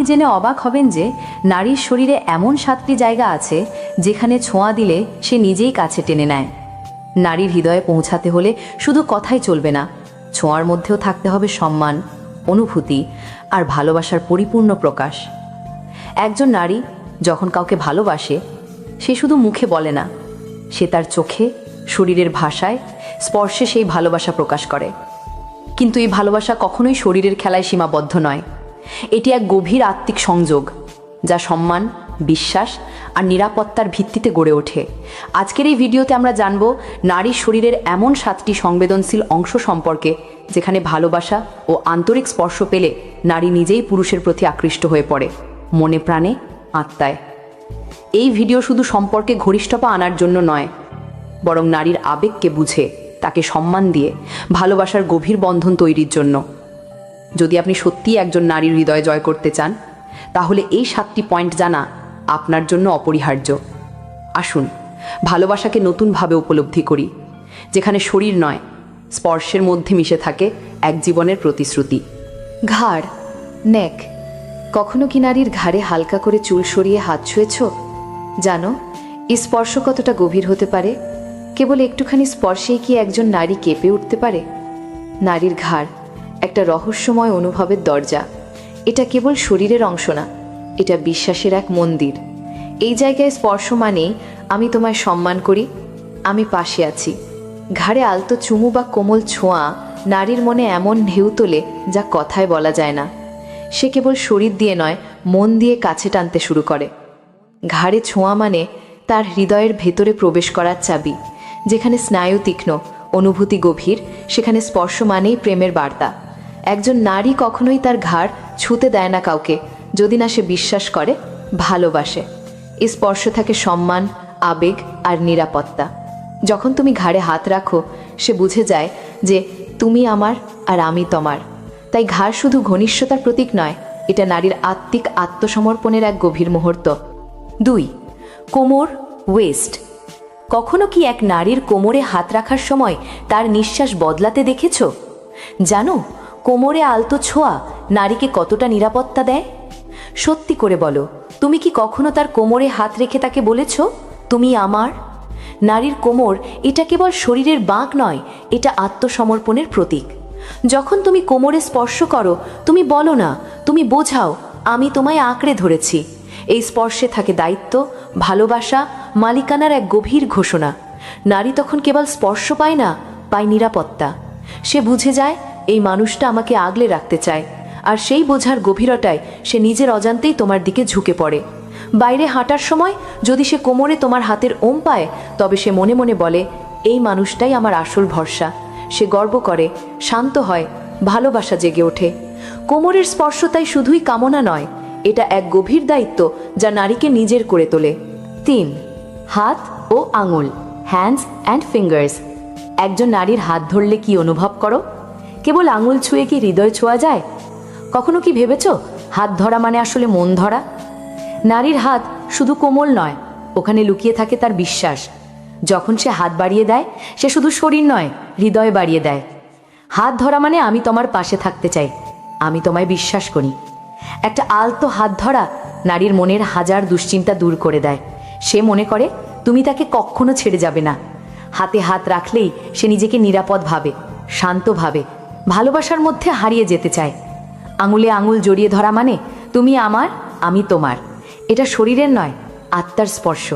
জেনে অবাক হবেন যে নারীর শরীরে এমন 7টি জায়গা আছে যেখানে ছোঁয়া দিলে সে নিজেই কাছে টেনে নেয়। নারীর হৃদয়ে পৌঁছাতে হলে শুধু কথাই চলবে না, ছোঁয়ার মধ্যেও থাকতে হবে সম্মান, অনুভূতি আর ভালোবাসার পরিপূর্ণ প্রকাশ। একজন নারী যখন কাউকে ভালোবাসে, সে শুধু মুখে বলে না, সে তার চোখে, শরীরের ভাষায়, স্পর্শে সেই ভালোবাসা প্রকাশ করে। কিন্তু এই ভালোবাসা কখনোই শরীরের খেলায় সীমাবদ্ধ নয়। এটি এক গভীর আত্মিক সংযোগ, যা সম্মান, বিশ্বাস আর নিরাপত্তার ভিত্তিতে গড়ে ওঠে। আজকের এই ভিডিওতে আমরা জানব নারীর শরীরের এমন 7টি সংবেদনশীল অংশ সম্পর্কে যেখানে ভালোবাসা ও আন্তরিক স্পর্শ পেলে নারী নিজেই পুরুষের প্রতি আকৃষ্ট হয়ে পড়ে, মনে প্রাণে, আত্মায়। এই ভিডিও শুধু সম্পর্কে ঘনিষ্ঠতা আনার জন্য নয়, বরং নারীর আবেগকে বুঝে তাকে সম্মান দিয়ে ভালোবাসার গভীর বন্ধন তৈরির জন্য। যদি আপনি সত্যিই একজন নারীর হৃদয় জয় করতে চান, তাহলে এই 7টি পয়েন্ট জানা আপনার জন্য অপরিহার্য। আসুন ভালোবাসাকে নতুনভাবে উপলব্ধি করি, যেখানে শরীর নয়, স্পর্শের মধ্যে মিশে থাকে এক জীবনের প্রতিশ্রুতি। ঘাড়, নেক। কখনো কি নারীর ঘাড়ে হালকা করে চুল সরিয়ে হাত ছুঁয়েছ? জানো এই স্পর্শ কতটা গভীর হতে পারে? কেবল একটুখানি স্পর্শেই কি একজন নারী কেঁপে উঠতে পারে? নারীর ঘাড় একটা রহস্যময় অনুভবের দরজা। এটা কেবল শরীরের অংশ না, এটা বিশ্বাসের এক মন্দির। এই জায়গায় স্পর্শ মানেই আমি তোমায় সম্মান করি, আমি পাশে আছি। ঘাড়ে আলতো চুমু বা কোমল ছোঁয়া নারীর মনে এমন ঢেউ তোলে যা কথায় বলা যায় না। সে কেবল শরীর দিয়ে নয়, মন দিয়ে কাছে টানতে শুরু করে। ঘাড়ে ছোঁয়া মানে তার হৃদয়ের ভেতরে প্রবেশ করার চাবি। যেখানে স্নায়ু তীক্ষ্ণ, অনুভূতি গভীর, সেখানে স্পর্শ মানেই প্রেমের বার্তা। একজন নারী কখনোই তার ঘাড় ছুঁতে দেয় না কাউকে, যদি না সে বিশ্বাস করে, ভালোবাসে। এই স্পর্শ থাকে সম্মান, আবেগ আর নিরাপত্তা। যখন তুমি ঘাড়ে হাত রাখো, সে বুঝে যায় যে তুমি আমার আর আমি তোমার। তাই ঘাড় শুধু ঘনিষ্ঠতার প্রতীক নয়, এটা নারীর আত্মিক আত্মসমর্পণের এক গভীর মুহূর্ত। 2. কোমর, ওয়েস্ট। কখনো কি এক নারীর কোমরে হাত রাখার সময় তার নিঃশ্বাস বদলাতে দেখেছ? জানো কোমরে আলতো ছোঁয়া নারীকে কতটা নিরাপত্তা দেয়? সত্যি করে বলো, তুমি কি কখনো তার কোমরে হাত রেখে তাকে বলেছ, তুমি আমার? নারীর কোমর এটা কেবল শরীরের বাঁক নয়, এটা আত্মসমর্পণের প্রতীক। যখন তুমি কোমরে স্পর্শ করো, তুমি বলো না, তুমি বোঝাও, আমি তোমায় আঁকড়ে ধরেছি। এই স্পর্শে থাকে দায়িত্ব, ভালোবাসা, মালিকানার এক গভীর ঘোষণা। নারী তখন কেবল স্পর্শ পায় না, পায় নিরাপত্তা। সে বুঝে যায় এই মানুষটা আমাকে আগলে রাখতে চায়, আর সেই বোঝার গভীরতায় সে নিজের অজান্তেই তোমার দিকে ঝুঁকে পড়ে। বাইরে হাঁটার সময় যদি সে কোমরে তোমার হাতের ওম পায়, তবে সে মনে মনে বলে, এই মানুষটাই আমার আসল ভরসা। সে গর্ব করে, শান্ত হয়, ভালোবাসা জেগে ওঠে। কোমরের স্পর্শ তাই শুধুই কামনা নয়, এটা এক গভীর দায়িত্ব যা নারীকে নিজের করে তোলে। 3. হাত ও আঙুল, হ্যান্ডস অ্যান্ড ফিঙ্গার্স। একজন নারীর হাত ধরলে কি অনুভব করো? কেবল আঙুল ছুঁয়ে কি হৃদয় ছোঁয়া যায়? কখনো কি ভেবেছ হাত ধরা মানে আসলে মন ধরা? নারীর হাত শুধু কোমল নয়, ওখানে লুকিয়ে থাকে তার বিশ্বাস। যখন সে হাত বাড়িয়ে দেয়, সে শুধু শরীর নয়, হৃদয় বাড়িয়ে দেয়। হাত ধরা মানে আমি তোমার পাশে থাকতে চাই, আমি তোমায় বিশ্বাস করি। একটা আলতো হাত ধরা নারীর মনের হাজার দুশ্চিন্তা দূর করে দেয়। সে মনে করে তুমি তাকে কখনো ছেড়ে যাবে না। হাতে হাত রাখলেই সে নিজেকে নিরাপদ ভাবে, শান্ত ভাবে, ভালোবাসার মধ্যে হারিয়ে যেতে চায়। আঙুলে আঙুল জড়িয়ে ধরা মানে তুমি আমার, আমি তোমার। এটা শরীরের নয়, আত্মার স্পর্শ।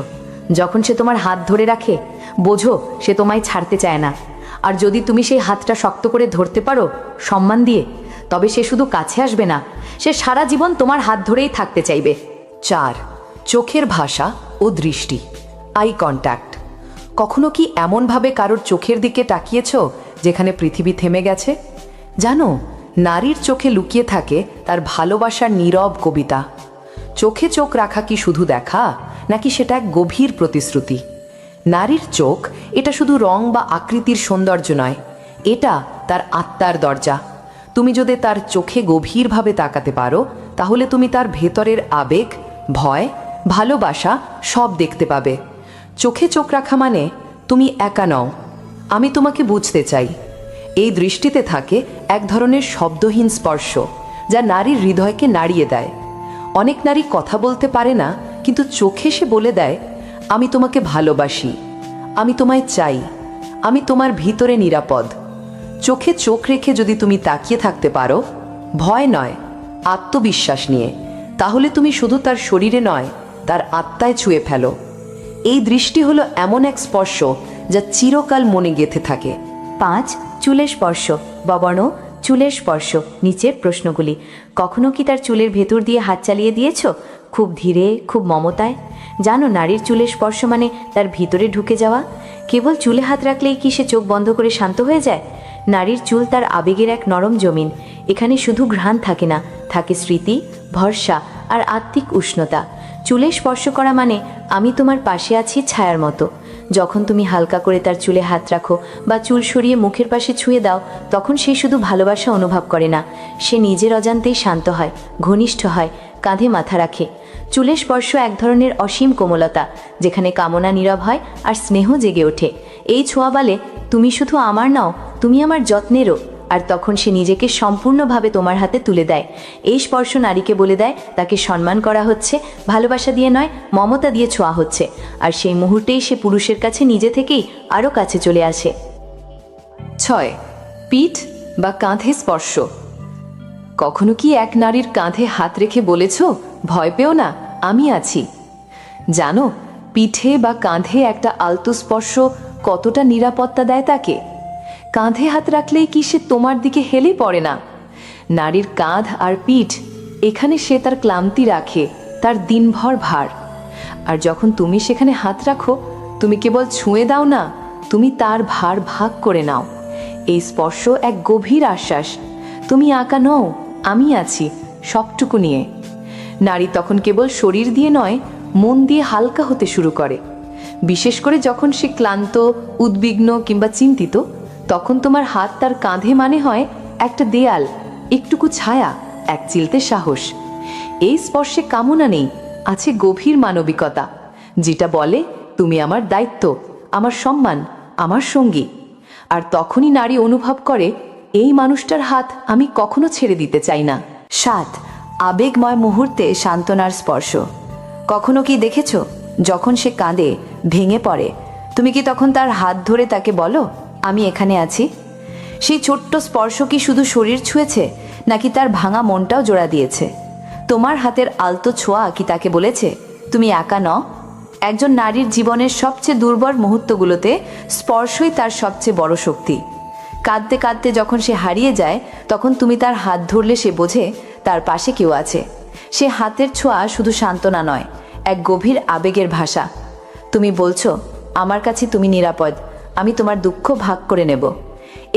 যখন সে তোমার হাত ধরে রাখে, বোঝো সে তোমায় ছাড়তে চায় না। আর যদি তুমি সেই হাতটা শক্ত করে ধরতে পারো সম্মান দিয়ে, তবে সে শুধু কাছে আসবে না, সে সারা জীবন তোমার হাত ধরেই থাকতে চাইবে। 4. চোখের ভাষা ও দৃষ্টি, আই কন্ট্যাক্ট। কখনো কি এমনভাবে কারোর চোখের দিকে তাকিয়েছ যেখানে পৃথিবী থেমে গেছে? জানো নারীর চোখে লুকিয়ে থাকে তার ভালোবাসার নীরব কবিতা। চোখে চোখ রাখা কি শুধু দেখা, নাকি সেটা এক গভীর প্রতিশ্রুতি? নারীর চোখ এটা শুধু রং বা আকৃতির সৌন্দর্য নয়, এটা তার আত্মার দরজা। তুমি যদি তার চোখে গভীরভাবে তাকাতে পারো, তাহলে তুমি তার ভেতরের আবেগ, ভয়, ভালোবাসা সব দেখতে পাবে। চোখে চোখ রাখা মানে তুমি একা নও, আমি তোমাকে বুঝতে চাই। এই দৃষ্টিতে থাকে এক ধরনের শব্দহীন স্পর্শ, যা নারীর হৃদয়কে নাড়িয়ে দেয়। অনেক নারী কথা বলতে পারে না, কিন্তু চোখে সে বলে দেয়, আমি তোমাকে ভালোবাসি, আমি তোমায় চাই, আমি তোমার ভিতরে নিরাপদ। চোখে চোখ রেখে যদি তুমি তাকিয়ে থাকতে পারো, ভয় নয়, আত্মবিশ্বাস নিয়ে, তাহলে তুমি শুধু তার শরীরে নয়, তার আত্মায় ছুঁয়ে ফেলো। এই দৃষ্টি হলো এমন এক স্পর্শ যা চিরকাল মনে গেঁথে থাকে। 5. চুলের স্পর্শ। ববর্ণ চুলের স্পর্শ। নিচের প্রশ্নগুলি। কখনো কি তার চুলের ভেতর দিয়ে হাত চালিয়ে দিয়েছো? খুব ধীরে, খুব মমতায়? জানো, নারীর চুলের স্পর্শ মানে তার ভিতরে ঢুকে যাওয়া। কেবল চুলে হাত রাখলেই কি সে চোখ বন্ধ করে শান্ত হয়ে যায়? নারীর চুল তার আবেগের এক নরম জমিন। এখানে শুধু ঘ্রাণ থাকে না, থাকে স্মৃতি, ভরসা আর আত্মিক উষ্ণতা। চুলে স্পর্শ করা মানে আমি তোমার পাশে আছি ছায়ার মতো। যখন তুমি হালকা করে তার চুলে হাত রাখো বা চুল সরিয়ে মুখের পাশে ছুঁয়ে দাও, তখন সে শুধু ভালোবাসা অনুভব করে না, সে নিজের অজান্তেই শান্ত হয়, ঘনিষ্ঠ হয়, কাঁধে মাথা রাখে। চুলের স্পর্শ এক ধরনের অসীম কোমলতা, যেখানে কামনা নীরব হয় আর স্নেহ জেগে ওঠে। এই ছোঁয়া বলে, তুমি শুধু আমার নাও, তুমি আমার যত্নেরও। আর তখন সে নিজেকে সম্পূর্ণভাবে তোমার হাতে তুলে দেয়। এই স্পর্শ নারীকে বলে দেয় তাকে সম্মান করা হচ্ছে, ভালোবাসা দিয়ে নয়, মমতা দিয়ে ছোঁয়া হচ্ছে। আর সেই মুহূর্তেই সে পুরুষের কাছে নিজে থেকেই আরও কাছে চলে আসে। 6. পিঠ বা কাঁধে স্পর্শ। কখনো কি এক নারীর কাঁধে হাত রেখে বলেছ, ভয় পেও না, আমি আছি? জানো, পিঠে বা কাঁধে একটা আলতো স্পর্শ কতটা নিরাপত্তা দেয় তাকে। কাঁধে হাত রাখলেই কি সে তোমার দিকে হেলে পড়ে না? নারীর কাঁধ আর পিঠ, এখানে সে তার ক্লান্তি রাখে, তার দিনভর ভার। আর যখন তুমি সেখানে হাত রাখো, তুমি কেবল ছুঁয়ে দাও না, তুমি তার ভার ভাগ করে নাও। এই স্পর্শ এক গভীর আশ্বাস, তুমি একা নও, আমি আছি সবটুকু নিয়ে। নারী তখন কেবল শরীর দিয়ে নয়, মন দিয়ে হালকা হতে শুরু করে। বিশেষ করে যখন সে ক্লান্ত, উদ্বিগ্ন কিংবা চিন্তিত, তখন তোমার হাত তার কাঁধে মানে হয় একটা দেয়াল, একটুকু ছায়া, এক চিলতে সাহস। এই স্পর্শে কামনা নেই, আছে গভীর মানবিকতা, যেটা বলে, তুমি আমার দায়িত্ব, আমার সম্মান, আমার সঙ্গী। আর তখনই নারী অনুভব করে, এই মানুষটার হাত আমি কখনো ছেড়ে দিতে চাই না। 7. আবেগময় মুহূর্তে সান্ত্বনার স্পর্শ। কখনো কি দেখেছো, যখন সে কাঁদে, ভেঙে পড়ে, তুমি কি তখন তার হাত ধরে তাকে বলো, আমি এখানে আছি? সেই ছোট্ট স্পর্শ কি শুধু শরীর ছুঁয়েছে, নাকি তার ভাঙা মনটাও জোড়া দিয়েছে? তোমার হাতের আলতো ছোঁয়া কি তাকে বলেছে, তুমি একা নও? একজন নারীর জীবনের সবচেয়ে দুর্বল মুহূর্তগুলোতে স্পর্শই তার সবচেয়ে বড় শক্তি। কাঁদতে কাঁদতে যখন সে হারিয়ে যায়, তখন তুমি তার হাত ধরলে সে বোঝে তার পাশে কেউ আছে। সে হাতের ছোঁয়া শুধু সান্ত্বনা নয়, এক গভীর আবেগের ভাষা। তুমি বলছো, আমার কাছে তুমি নিরাপদ, আমি তোমার দুঃখ ভাগ করে নেব।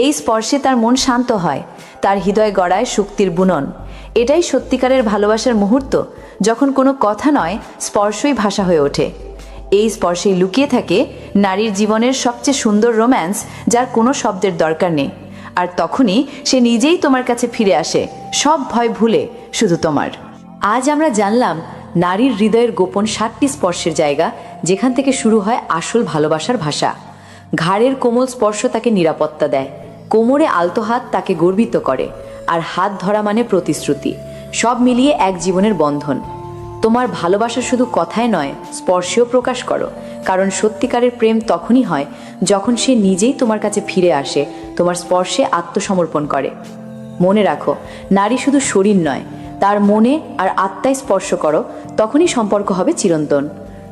এই স্পর্শে তার মন শান্ত হয়, তার হৃদয় গড়ায় শক্তির বুনন। এটাই সত্যিকারের ভালোবাসার মুহূর্ত, যখন কোনো কথা নয়, স্পর্শই ভাষা হয়ে ওঠে। এই স্পর্শেই লুকিয়ে থাকে নারীর জীবনের সবচেয়ে সুন্দর রোম্যান্স, যার কোনো শব্দের দরকার নেই। আর তখনই সে নিজেই তোমার কাছে ফিরে আসে, সব ভয় ভুলে, শুধু তোমার। আজ আমরা জানলাম নারীর হৃদয়ের গোপন 7টি স্পর্শের জায়গা, যেখান থেকে শুরু হয় আসল ভালোবাসার ভাষা। ঘাড়ের কোমল স্পর্শ তাকে নিরাপত্তা দেয়, কোমরে আলতো হাত তাকে গর্বিত করে, আর হাত ধরা মানে প্রতিশ্রুতি। সব মিলিয়ে এক জীবনের বন্ধন। তোমার ভালোবাসা শুধু কথায় নয়, স্পর্শেও প্রকাশ করো, কারণ সত্যিকারের প্রেম তখনই হয় যখন সে নিজেই তোমার কাছে ফিরে আসে, তোমার স্পর্শে আত্মসমর্পণ করে। মনে রাখো, নারী শুধু শরীর নয়, তার মনে আর আত্মায় স্পর্শ করো, তখনই সম্পর্ক হবে চিরন্তন।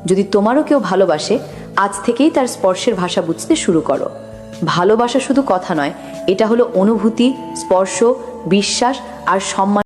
যদি তোমারও কেউ ভালোবাসে, আজ থেকেই তার স্পর্শের ভাষা বুঝতে শুরু করো। ভালোবাসা শুধু কথা নয়, এটা হলো অনুভূতি, স্পর্শ, বিশ্বাস আর সম্মান।